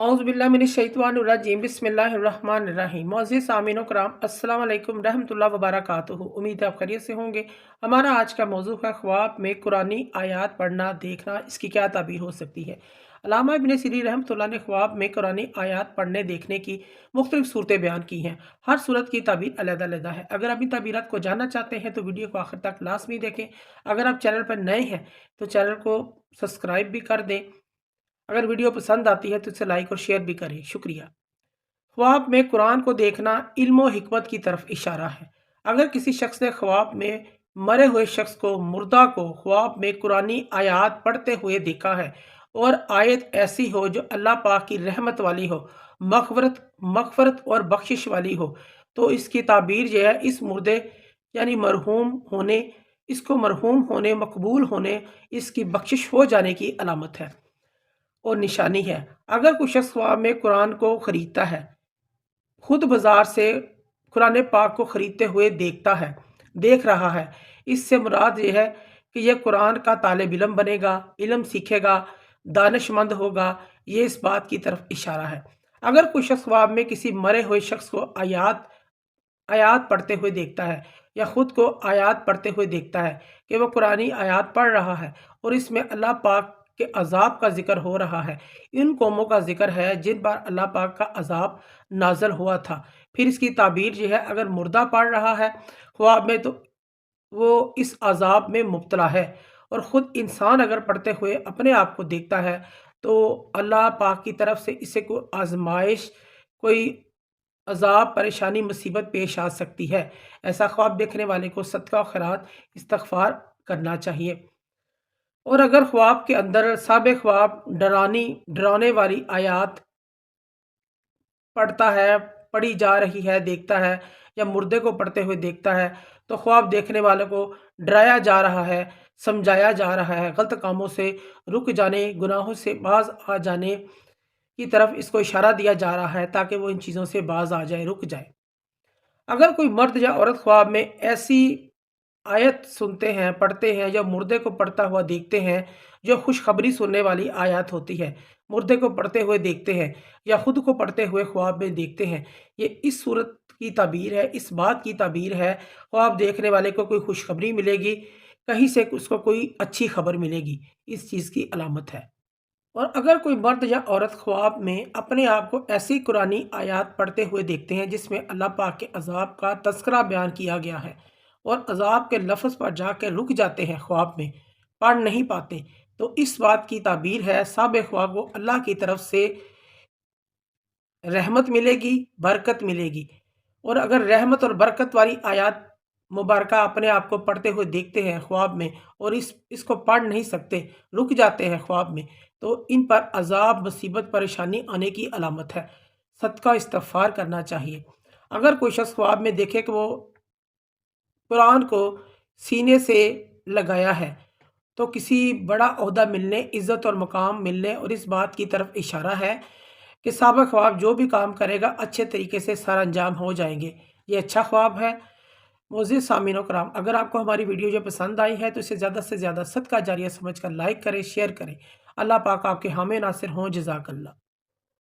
औज़ुबिल्लाहिमिनश्शैतानिर्रजीम बिस्मिल्लाहिर्रहमानिर्रहीम। मोअज़्ज़िज़ सामीन कराम, अस्सलाम वालेकुम रहमतुल्लाहि व बरकातुहू। उम्मीद है आप खैरियत से होंगे। हमारा आज का मौजू है ख्वाब में कुरानी आयात पढ़ना देखना, इसकी क्या ताबीर हो सकती है। अल्लामा इब्न सीरीन रहमतुल्लाह ने ख्वाब में कुरानी आयात पढ़ने देखने की मुख्तलिफ सूरतें बयान की हैं। हर सूरत की ताबीर अलग-अलग है। अगर आप इन ताबीरात को जानना चाहते हैं तो वीडियो को आखिर तक लाज़मी देखें। अगर आप चैनल पर नए हैं तो चैनल को सब्सक्राइब भी कर दें। अगर वीडियो पसंद आती है तो इसे लाइक और शेयर भी करें, शुक्रिया। ख्वाब में कुरान को देखना इल्म और हिकमत की तरफ इशारा है। अगर किसी शख्स ने ख्वाब में मरे हुए शख्स को, मुर्दा को ख्वाब में कुरानी आयात पढ़ते हुए देखा है और आयत ऐसी हो जो अल्लाह पाक की रहमत वाली हो, मग़फ़िरत और बख्शिश वाली हो, तो इसकी ताबीर जो है इस मुर्दे यानी मरहूम होने, मकबूल होने, इसकी बख्शिश हो जाने की अलामत है और निशानी है। अगर कोई शख्स ख्वाब में कुरान को ख़रीदता है, खुद बाज़ार से कुरान पाक को ख़रीदते हुए देख रहा है, इससे मुराद ये है कि यह कुरान का तालिब इल्म बनेगा, इल्म सीखेगा, दानिशमंद होगा, ये इस बात की तरफ इशारा है। अगर कोई शख्स ख्वाब में किसी मरे हुए शख्स को आयात पढ़ते हुए देखता है या खुद को आयात पढ़ते हुए देखता है कि वह कुरानी आयात पढ़ रहा है और इसमें अल्लाह पाक के अजाब का जिक्र हो रहा है, इन कौमों का जिक्र है जिन पर अल्लाह पाक का अजाब नाज़िल हुआ था। फिर इसकी ताबीर जो है, अगर मुर्दा पढ़ रहा है ख्वाब में तो वो इस अजाब में मुब्तला है, और ख़ुद इंसान अगर पढ़ते हुए अपने आप को देखता है तो अल्लाह पाक की तरफ से इसे कोई आजमाइश, कोई अजाब, परेशानी, मुसीबत पेश आ सकती है। ऐसा ख्वाब देखने वाले को सदका और खैरात, इस्तिग़फ़ार करना चाहिए। और अगर ख्वाब के अंदर साबे ख्वाब डराने वाली आयात पढ़ता है, पढ़ी जा रही है, देखता है या मुर्दे को पढ़ते हुए देखता है, तो ख्वाब देखने वाले को डराया जा रहा है, समझाया जा रहा है, गलत कामों से रुक जाने, गुनाहों से बाज आ जाने की तरफ इसको इशारा दिया जा रहा है ताकि वो इन चीज़ों से बाज आ जाए, रुक जाए। अगर कोई मर्द या औरत ख्वाब में ऐसी आयत सुनते हैं, पढ़ते हैं या मुर्दे को पढ़ता हुआ देखते हैं जो खुशखबरी सुनने वाली आयत होती है, मुर्दे को पढ़ते हुए देखते हैं या खुद को पढ़ते हुए ख्वाब में देखते हैं, ये इस सूरत की ताबीर है, इस बात की ताबीर है ख्वाब देखने वाले को कोई खुशखबरी मिलेगी, कहीं से उसको कोई अच्छी खबर मिलेगी, इस चीज़ की अलामत है। और अगर कोई मर्द या औरत ख्वाब में अपने आप को ऐसी कुरानी आयत पढ़ते हुए देखते हैं जिसमें अल्लाह पाक के अजाब का तज़किरा बयान किया गया है और अजाब के लफ्ज़ पर जाकर रुक जाते हैं, ख्वाब में पढ़ नहीं पाते, तो इस बात की ताबीर है साबे ख्वाब को अल्लाह की तरफ से रहमत मिलेगी, बरकत मिलेगी। और अगर रहमत और बरकत वाली आयत मुबारका अपने आप को पढ़ते हुए देखते हैं ख्वाब में और इसको पढ़ नहीं सकते, रुक जाते हैं ख्वाब में, तो इन पर अजाब, मुसीबत, परेशानी आने की अलामत है। सदका इस्तिग़फ़ार करना चाहिए। अगर कोई शख्स ख्वाब में देखे कि वो कुरान को सीने से लगाया है, तो किसी बड़ा ओहदा मिलने, इज़्ज़त और मकाम मिलने और इस बात की तरफ इशारा है कि साबिक़ ख्वाब जो भी काम करेगा अच्छे तरीके से सर अंजाम हो जाएंगे। ये अच्छा ख्वाब है। मोअज़्ज़िज़ सामीन कराम, अगर आपको हमारी वीडियो जो पसंद आई है तो इसे ज़्यादा से ज़्यादा सदका जारिया समझकर लाइक करें, शेयर करें। अल्लाह पाक आपके हामी नासिर हों। जज़ाकल्लाह।